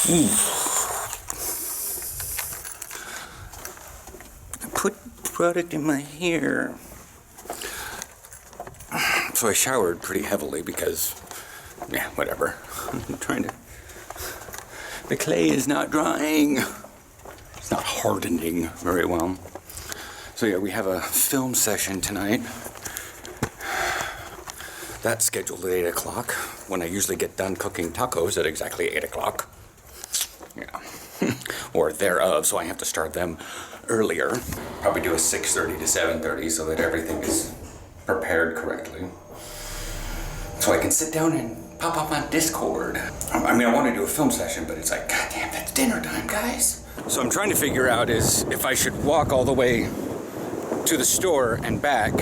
I put product in my hair. So I showered pretty heavily because, yeah, whatever. I'm trying to... The clay is not drying. It's not hardening very well. So yeah, we have a film session tonight. That's scheduled at 8 o'clock, when I usually get done cooking tacos at exactly 8 o'clock. Yeah. Or thereof, so I have to start them earlier. Probably do a 6:30 to 7:30 so that everything is prepared correctly. So I can sit down and pop up on Discord. I mean, I want to do a film session, but it's like, God damn, that's dinner time, guys. So I'm trying to figure out is if I should walk all the way to the store and back,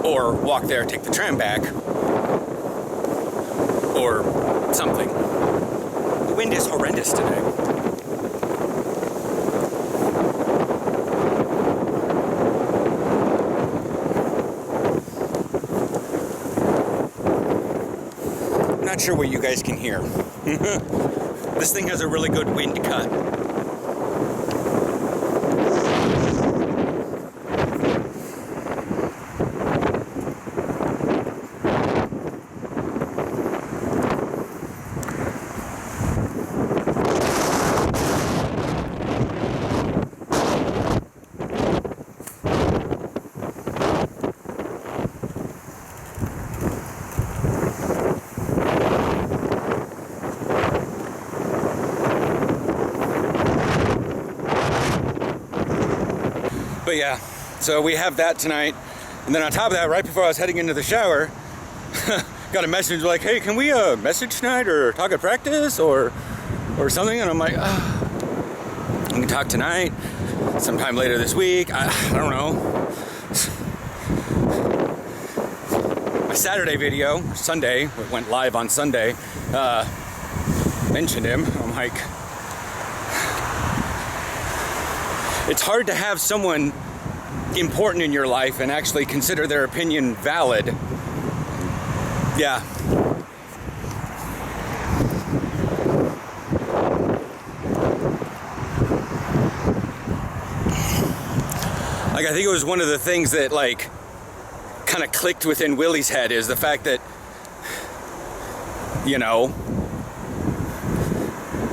or walk there, take the tram back, or something. The wind is horrendous today. I'm not sure what you guys can hear. This thing has a really good wind cut. But yeah, so we have that tonight. And then on top of that, right before I was heading into the shower, got a message like, hey, can we message tonight or talk at practice or something? And I'm like, we can talk tonight, sometime later this week. I don't know. My Saturday video, Sunday, it went live on Sunday, mentioned him. I'm like, it's hard to have someone important in your life and actually consider their opinion valid. Yeah. Like, I think it was one of the things that, like, kind of clicked within Willie's head is the fact that, you know,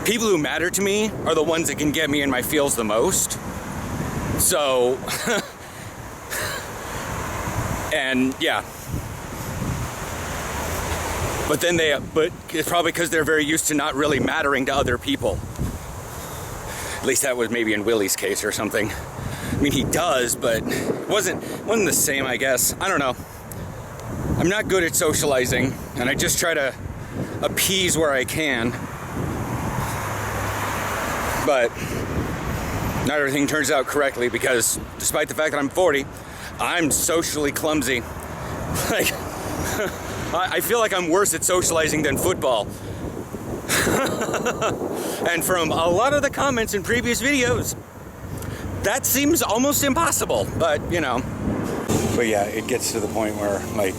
people who matter to me are the ones that can get me in my feels the most. So, and yeah. But then but it's probably because they're very used to not really mattering to other people. At least that was maybe in Willie's case or something. I mean, he does, but it wasn't the same, I guess. I don't know. I'm not good at socializing, and I just try to appease where I can. But not everything turns out correctly because despite the fact that I'm 40, I'm socially clumsy. Like, I feel like I'm worse at socializing than football. And from a lot of the comments in previous videos, that seems almost impossible, but you know. But yeah, it gets to the point where, like,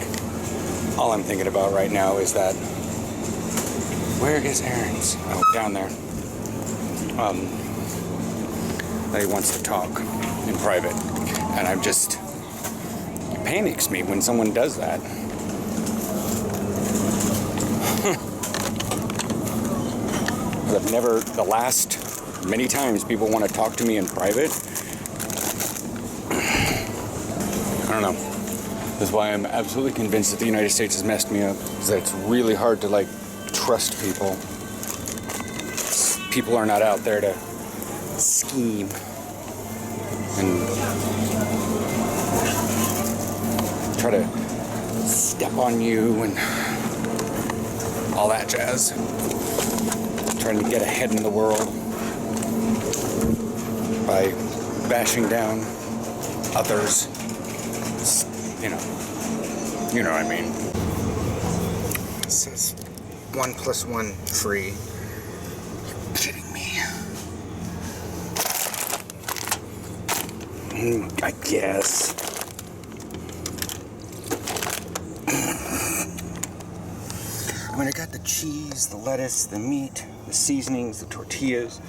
all I'm thinking about right now is that, where is Aaron's? Oh, down there. That he wants to talk in private, and it panics me when someone does that. I've never, the last many times people want to talk to me in private, I don't know. That's why I'm absolutely convinced that the United States has messed me up, is that it's really hard to, like, trust people. People are not out there to scheme and try to step on you and all that jazz. Trying to get ahead in the world by bashing down others. You know what I mean. It says 1 + 1 free. You're kidding me. I guess. I mean, I got the cheese, the lettuce, the meat. the seasonings, the tortillas,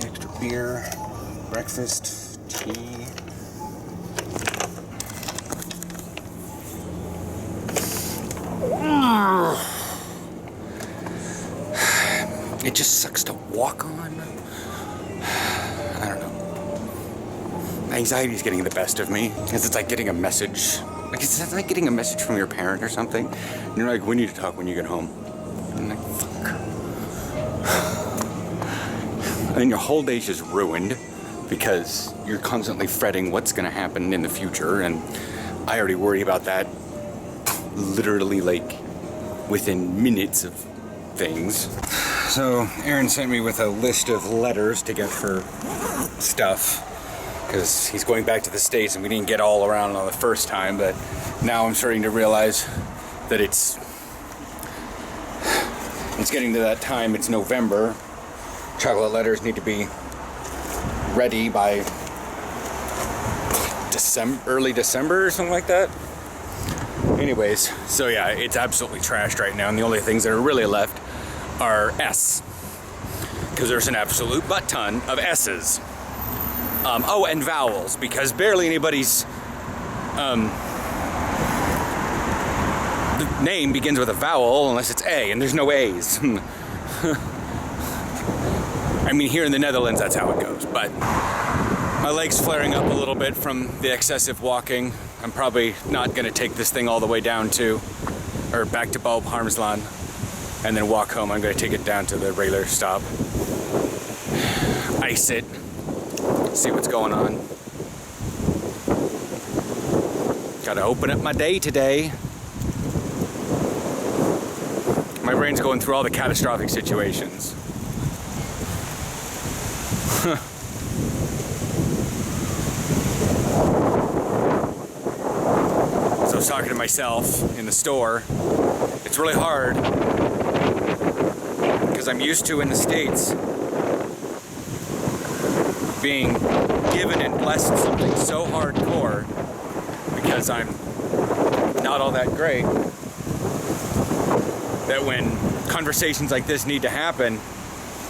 extra beer, breakfast, tea. It just sucks to walk on. I don't know. Anxiety's getting the best of me. Because it's like getting a message. Like it's like getting a message from your parent or something. And you're like, we need to talk when you get home. And I'm like, fuck. And then your whole day's just ruined because you're constantly fretting what's gonna happen in the future. And I already worry about that literally like within minutes of things. So Aaron sent me with a list of letters to get for stuff because he's going back to the States and we didn't get all around on the first time, but now I'm starting to realize that it's getting to that time. It's November. Chocolate letters need to be ready by early December or something like that. Anyways, so yeah, it's absolutely trashed right now, and the only things that are really left are S, because there's an absolute butt ton of S's. Oh, and vowels, because barely anybody's the name begins with a vowel unless it's A, and there's no A's. I mean, here in the Netherlands, that's how it goes, but my leg's flaring up a little bit from the excessive walking. I'm probably not gonna take this thing all the way down to, or back to Bob Harmsland, and then walk home. I'm gonna take it down to the regular stop, ice it, see what's going on. Gotta open up my day today. My brain's going through all the catastrophic situations. So I was talking to myself in the store. It's really hard because I'm used to in the States being given and blessed something so hardcore because I'm not all that great that when conversations like this need to happen,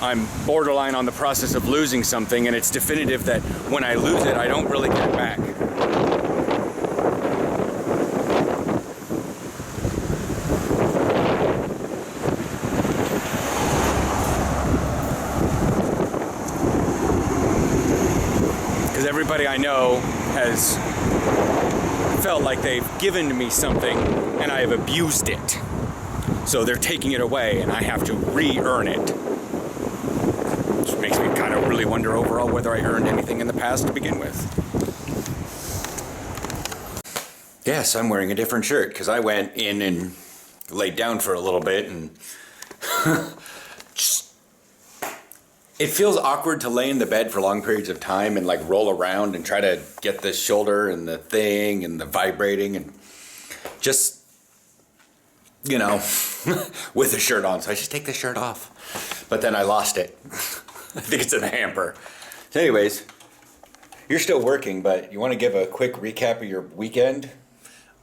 I'm borderline on the process of losing something, and it's definitive that when I lose it, I don't really get it back. Because everybody I know has felt like they've given me something and I have abused it. So they're taking it away and I have to re-earn it. Which makes me kind of really wonder overall whether I earned anything in the past to begin with. Yes, I'm wearing a different shirt because I went in and laid down for a little bit and just, it feels awkward to lay in the bed for long periods of time and like roll around and try to get the shoulder and the thing and the vibrating and just, you know, with the shirt on. So I just take the shirt off. But then I lost it. I think it's in the hamper. So anyways, you're still working, but you want to give a quick recap of your weekend?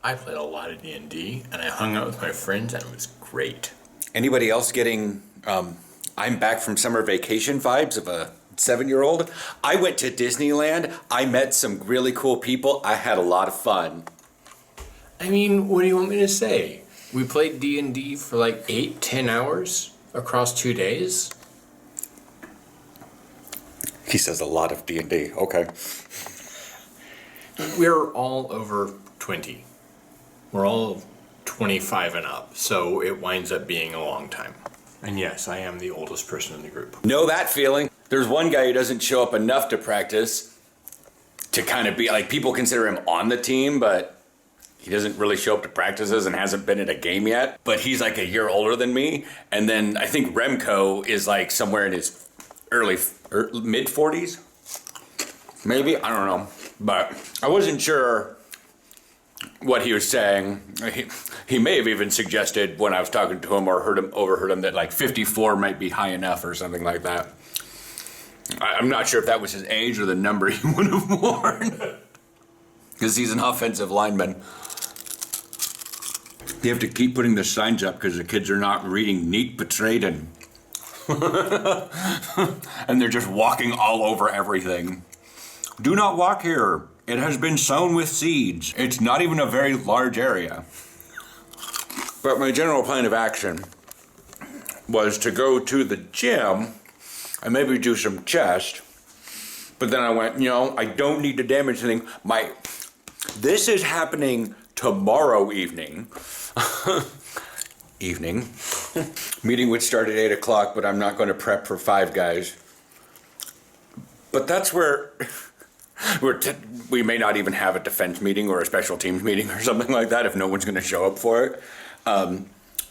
I played a lot of D&D, and I hung out with my friends, and it was great. Anybody else getting, I'm back from summer vacation vibes of a 7-year-old? I went to Disneyland. I met some really cool people. I had a lot of fun. I mean, what do you want me to say? We played D&D for like 8-10 hours across 2 days. He says a lot of D&D. Okay. We're all over 20. We're all 25 and up, so it winds up being a long time. And yes, I am the oldest person in the group. Know that feeling? There's one guy who doesn't show up enough to practice to kind of be like, people consider him on the team, but he doesn't really show up to practices and hasn't been at a game yet. But he's like a year older than me. And then I think Remco is like somewhere in his mid 40s, maybe, I don't know, but I wasn't sure what he was saying. He may have even suggested when I was talking to him or overheard him that like 54 might be high enough or something like that. I'm not sure if that was his age or the number he would have worn, because he's an offensive lineman. You have to keep putting the signs up because the kids are not reading neat betrayed and And they're just walking all over everything. Do not walk here. It has been sown with seeds. It's not even a very large area. But my general plan of action was to go to the gym and maybe do some chest. But then I went, I don't need to damage anything. This is happening tomorrow evening. Meeting would start at 8 o'clock, but I'm not going to prep for 5 guys. But that's where we may not even have a defense meeting or a special teams meeting or something like that if no one's going to show up for it.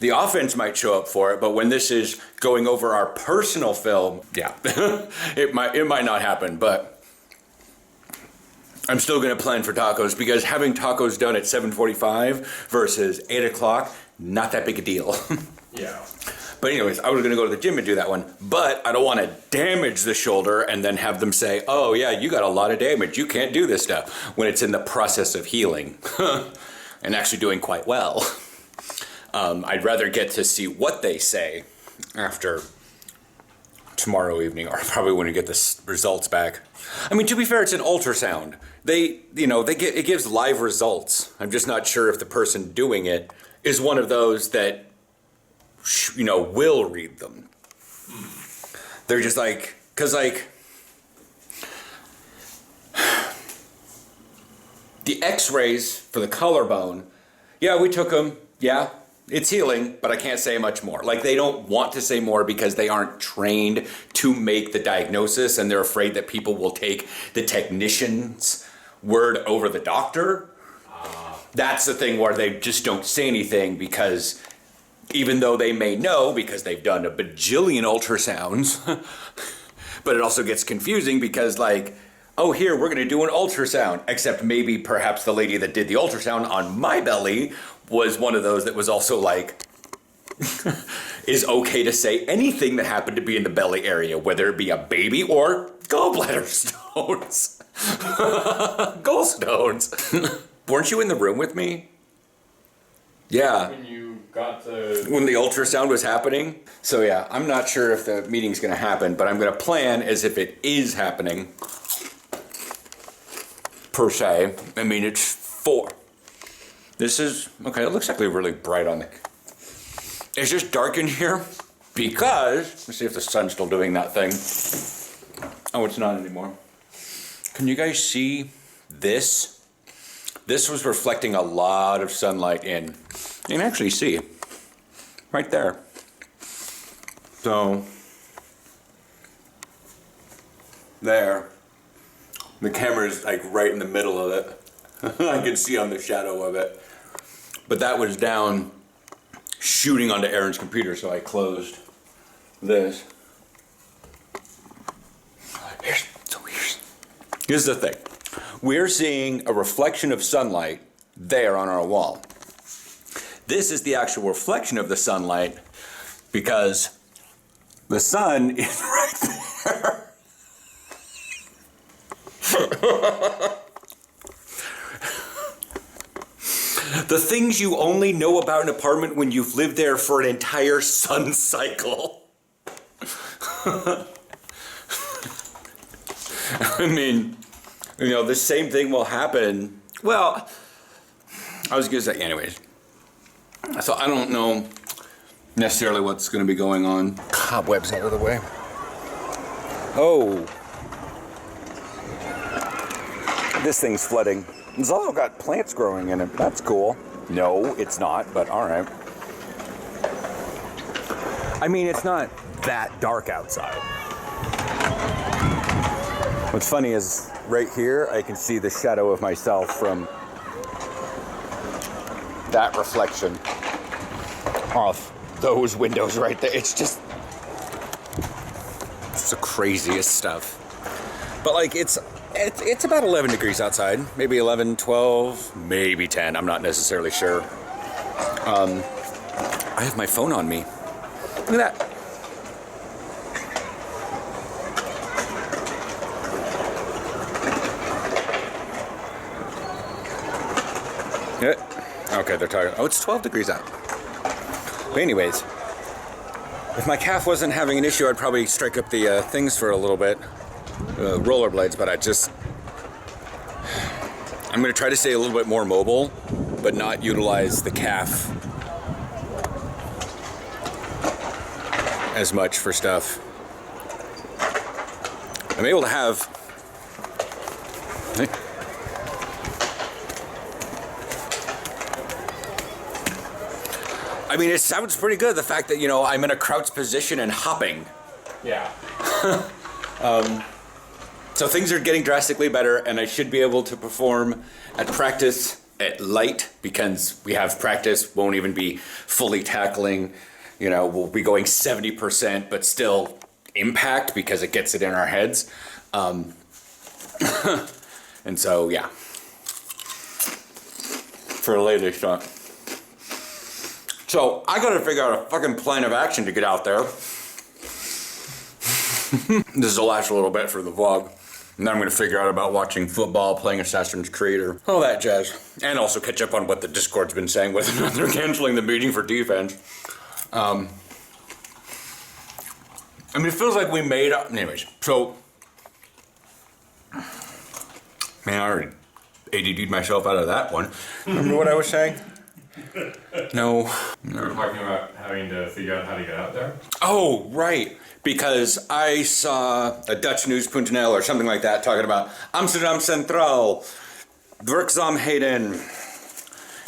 The offense might show up for it, but when this is going over our personal film, yeah, it might not happen. But I'm still going to plan for tacos because having tacos done at 7:45 versus 8 o'clock, not that big a deal. Yeah. But anyways, I was going to go to the gym and do that one, but I don't want to damage the shoulder and then have them say, oh yeah, you got a lot of damage. You can't do this stuff when it's in the process of healing and actually doing quite well. I'd rather get to see what they say after tomorrow evening, or probably when we get the results back. I mean, to be fair, it's an ultrasound. It gives live results. I'm just not sure if the person doing it is one of those that, will read them. They're just the x-rays for the collarbone, yeah, we took them, yeah, it's healing, but I can't say much more. They don't want to say more because they aren't trained to make the diagnosis, and they're afraid that people will take the technician's word over the doctor. That's the thing where they just don't say anything, because even though they may know because they've done a bajillion ultrasounds, but it also gets confusing because oh, here, we're going to do an ultrasound, except maybe perhaps the lady that did the ultrasound on my belly was one of those that was also is okay to say anything that happened to be in the belly area, whether it be a baby or gallbladder stones. Gallstones. Weren't you in the room with me? Yeah. When the ultrasound was happening. So yeah, I'm not sure if the meeting's going to happen, but I'm going to plan as if it is happening. Per se. I mean, it's 4. This is, okay, it looks actually really bright on the... It's just dark in here because... Let's see if the sun's still doing that thing. Oh, it's not anymore. Can you guys see this? This was reflecting a lot of sunlight in. You can actually see. Right there. So... There. The camera's right in the middle of it. I can see on the shadow of it. But that was down shooting onto Aaron's computer, so I closed this. Here's the thing. We're seeing a reflection of sunlight there on our wall. This is the actual reflection of the sunlight because the sun is right there. The things you only know about an apartment when you've lived there for an entire sun cycle. I mean, the same thing will happen. Well, I was going to say, anyways. So I don't know necessarily what's going to be going on. Cobwebs out of the way. Oh. This thing's flooding. It's also got plants growing in it. That's cool. No, it's not, but all right. I mean, it's not that dark outside. What's funny is right here, I can see the shadow of myself from that reflection off those windows right there. It's the craziest stuff. But it's about 11 degrees outside, maybe 11, 12, maybe 10. I'm not necessarily sure. I have my phone on me. Look at that. Yeah. Okay, they're talking. Oh, it's 12 degrees out. But anyways, If my calf wasn't having an issue, I'd probably strike up the things for a little bit, rollerblades, but I'm going to try to stay a little bit more mobile, but not utilize the calf as much for stuff. I'm able to have... I mean, it sounds pretty good, the fact that, you know, I'm in a crouch position and hopping. Yeah. So things are getting drastically better, and I should be able to perform at practice at light, because we have practice, won't even be fully tackling. You know, we'll be going 70%, but still impact because it gets it in our heads. And so, yeah. For a later shot. So, I gotta figure out a fucking plan of action to get out there. This will last a little bit for the vlog. And then I'm gonna figure out about watching football, playing Assassin's Creed, or all that jazz. And also catch up on what the Discord's been saying with they're canceling the meeting for defense. I mean, it feels like we made up. Anyways, so. Man, I already ADD'd myself out of that one. Remember what I was saying? No. We were talking about having to figure out how to get out there. Oh, right. Because I saw a Dutch news.nl or something like that talking about Amsterdam Centraal, werkzaamheden.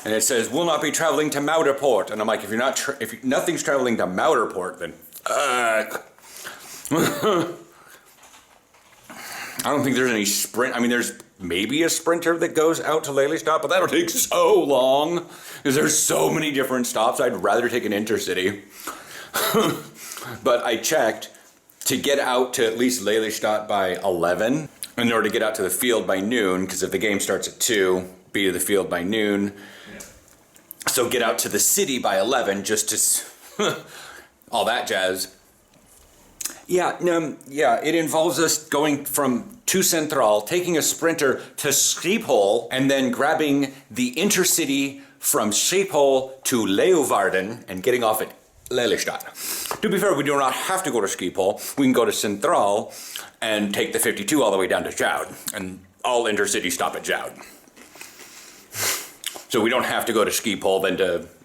And it says, will not be traveling to Mouderpoort. And I'm like, if nothing's traveling to Mouderpoort, then fuck. I don't think there's any sprint. I mean, there's maybe a sprinter that goes out to Lelystad, but that'll take so long because there's so many different stops. I'd rather take an intercity. But I checked to get out to at least Lelystad by 11 in order to get out to the field by noon, because if the game starts at 2, be to the field by noon. Yeah. So get out to the city by 11 just to all that jazz. Yeah, it involves us going to Centraal, taking a sprinter to Schiphol, and then grabbing the intercity from Schiphol to Leeuwarden and getting off at Lelystad. To be fair, we do not have to go to Schiphol. We can go to Centraal and take the 52 all the way down to Joud, and all intercity stop at Joud. So we don't have to go to Schiphol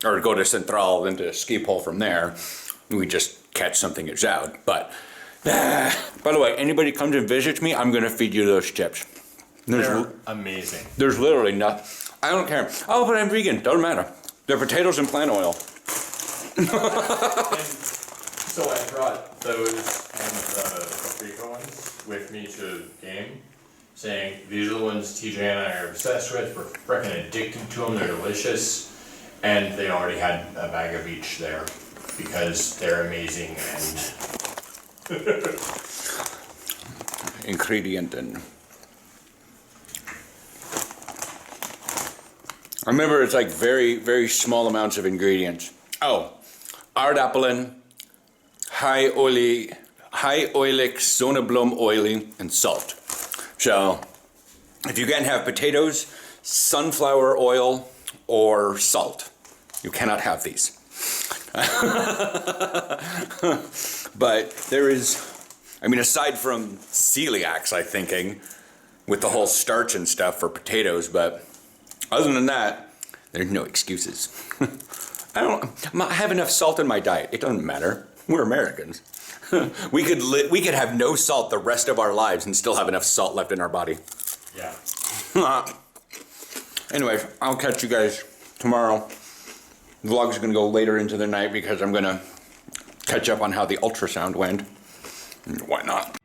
or go to Centraal, then to Schiphol from there. We just catch something at Joud. But, by the way, anybody comes and visits me, I'm going to feed you those chips. They're amazing. There's literally nothing. I don't care. Oh, but I'm vegan. Doesn't matter. They're potatoes and plant oil. And so I brought those and the paprika ones with me to the game, saying these are the ones TJ and I are obsessed with. We're freaking addicted to them. They're delicious, and they already had a bag of each there because they're amazing and ingredient and. I remember it's like very, very small amounts of ingredients. Oh, aardappelen, high oily, zonneblom oily, and salt. So, if you can't have potatoes, sunflower oil, or salt, you cannot have these. But there is, I mean, aside from celiacs, I'm thinking, with the whole starch and stuff for potatoes, but other than that, there's no excuses. I have enough salt in my diet. It doesn't matter. We're Americans. We could have no salt the rest of our lives and still have enough salt left in our body. yeah. Anyway, I'll catch you guys tomorrow. The vlog's gonna go later into the night because I'm gonna catch up on how the ultrasound went. Why not?